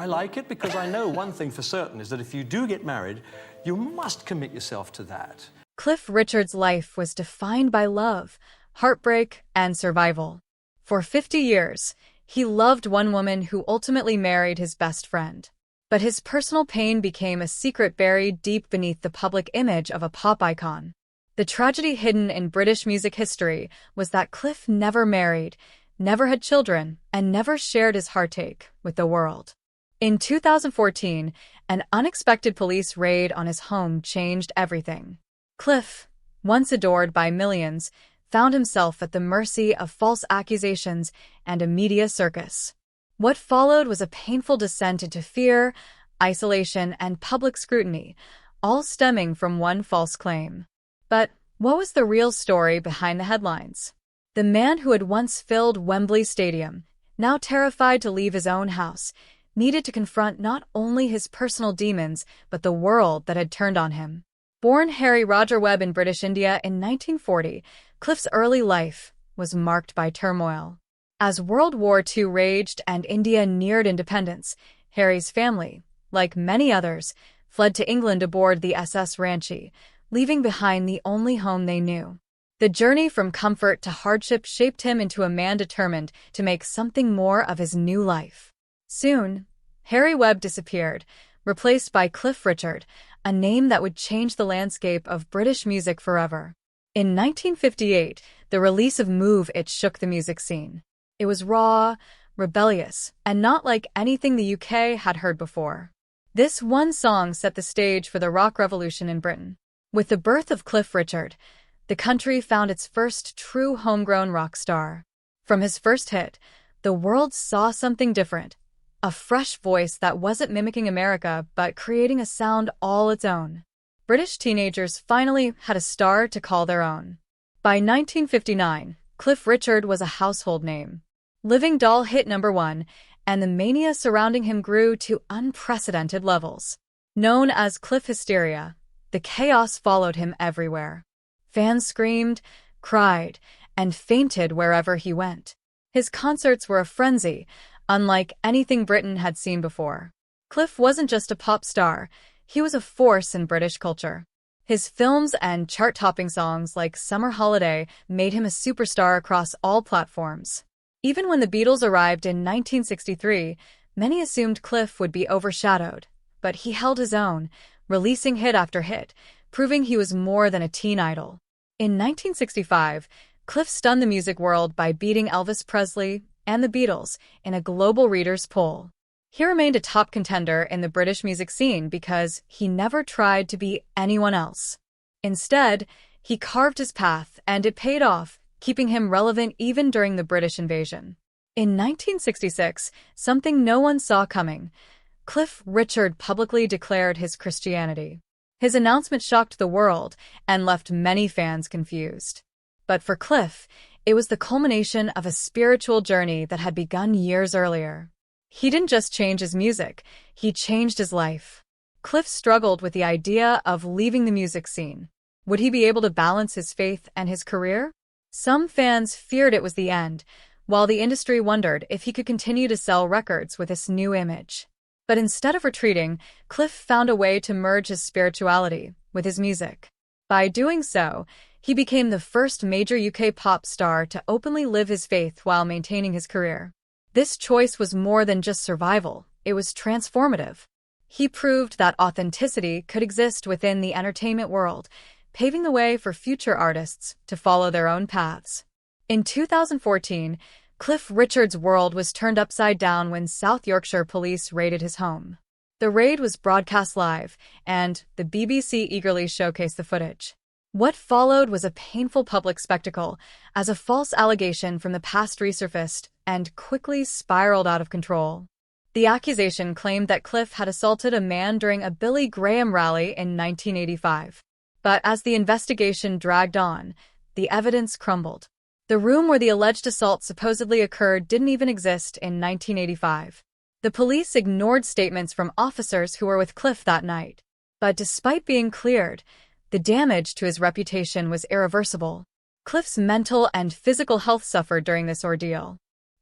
I like it because I know one thing for certain is that if you do get married, you must commit yourself to that. Cliff Richard's life was defined by love, heartbreak, and survival. For 50 years, he loved one woman who ultimately married his best friend. But his personal pain became a secret buried deep beneath the public image of a pop icon. The tragedy hidden in British music history was that Cliff never married, never had children, and never shared his heartache with the world. In 2014, an unexpected police raid on his home changed everything. Cliff, once adored by millions, found himself at the mercy of false accusations and a media circus. What followed was a painful descent into fear, isolation, and public scrutiny, all stemming from one false claim. But what was the real story behind the headlines? The man who had once filled Wembley Stadium, now terrified to leave his own house, needed to confront not only his personal demons, but the world that had turned on him. Born Harry Roger Webb in British India in 1940, Cliff's early life was marked by turmoil. As World War II raged and India neared independence, Harry's family, like many others, fled to England aboard the SS Ranchi, leaving behind the only home they knew. The journey from comfort to hardship shaped him into a man determined to make something more of his new life. Soon, Harry Webb disappeared, replaced by Cliff Richard, a name that would change the landscape of British music forever. In 1958, the release of Move It shook the music scene. It was raw, rebellious, and not like anything the UK had heard before. This one song set the stage for the rock revolution in Britain. With the birth of Cliff Richard, the country found its first true homegrown rock star. From his first hit, the world saw something different, a fresh voice that wasn't mimicking America but creating a sound all its own. British teenagers finally had a star to call their own. By 1959, Cliff Richard was a household name. Living Doll hit #1, and the mania surrounding him grew to unprecedented levels. Known as Cliff Hysteria, the chaos followed him everywhere. Fans screamed, cried, and fainted wherever he went. His concerts were a frenzy, unlike anything Britain had seen before. Cliff wasn't just a pop star, he was a force in British culture. His films and chart-topping songs like Summer Holiday made him a superstar across all platforms. Even when the Beatles arrived in 1963, many assumed Cliff would be overshadowed, but he held his own, releasing hit after hit, proving he was more than a teen idol. In 1965, Cliff stunned the music world by beating Elvis Presley and the Beatles in a global readers' poll. He remained a top contender in the British music scene because he never tried to be anyone else. Instead, he carved his path, and it paid off, keeping him relevant even during the British invasion. In 1966, something no one saw coming, Cliff Richard publicly declared his Christianity. His announcement shocked the world and left many fans confused. But for Cliff, it was the culmination of a spiritual journey that had begun years earlier. He didn't just change his music, he changed his life. Cliff struggled with the idea of leaving the music scene. Would he be able to balance his faith and his career? Some fans feared it was the end, while the industry wondered if he could continue to sell records with this new image. But instead of retreating, Cliff found a way to merge his spirituality with his music. By doing so, he became the first major UK pop star to openly live his faith while maintaining his career. This choice was more than just survival, it was transformative. He proved that authenticity could exist within the entertainment world, paving the way for future artists to follow their own paths. In 2014, Cliff Richard's world was turned upside down when South Yorkshire police raided his home. The raid was broadcast live, and the BBC eagerly showcased the footage. What followed was a painful public spectacle, as a false allegation from the past resurfaced and quickly spiraled out of control. The accusation claimed that Cliff had assaulted a man during a Billy Graham rally in 1985. But as the investigation dragged on, the evidence crumbled. The room where the alleged assault supposedly occurred didn't even exist in 1985. The police ignored statements from officers who were with Cliff that night. But despite being cleared, the damage to his reputation was irreversible. Cliff's mental and physical health suffered during this ordeal.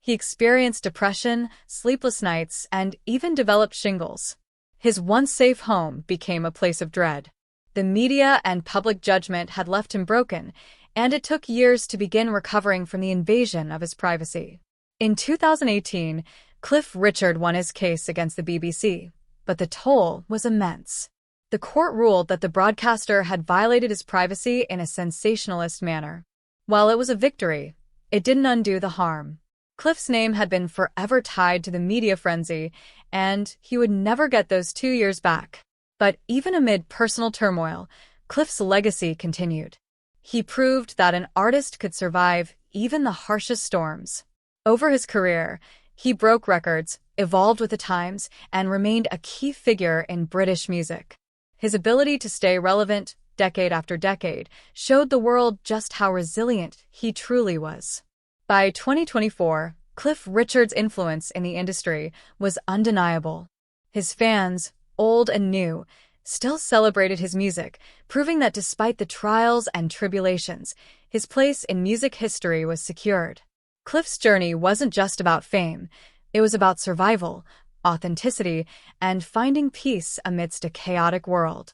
He experienced depression, sleepless nights, and even developed shingles. His once safe home became a place of dread. The media and public judgment had left him broken, and it took years to begin recovering from the invasion of his privacy. In 2018, Cliff Richard won his case against the BBC, but the toll was immense. The court ruled that the broadcaster had violated his privacy in a sensationalist manner. While it was a victory, it didn't undo the harm. Cliff's name had been forever tied to the media frenzy, and he would never get those 2 years back. But even amid personal turmoil, Cliff's legacy continued. He proved that an artist could survive even the harshest storms. Over his career, he broke records, evolved with the times, and remained a key figure in British music. His ability to stay relevant decade after decade showed the world just how resilient he truly was. By 2024, Cliff Richard's influence in the industry was undeniable. His fans, old and new, still celebrated his music, proving that despite the trials and tribulations, his place in music history was secured. Cliff's journey wasn't just about fame, it was about survival, authenticity, and finding peace amidst a chaotic world.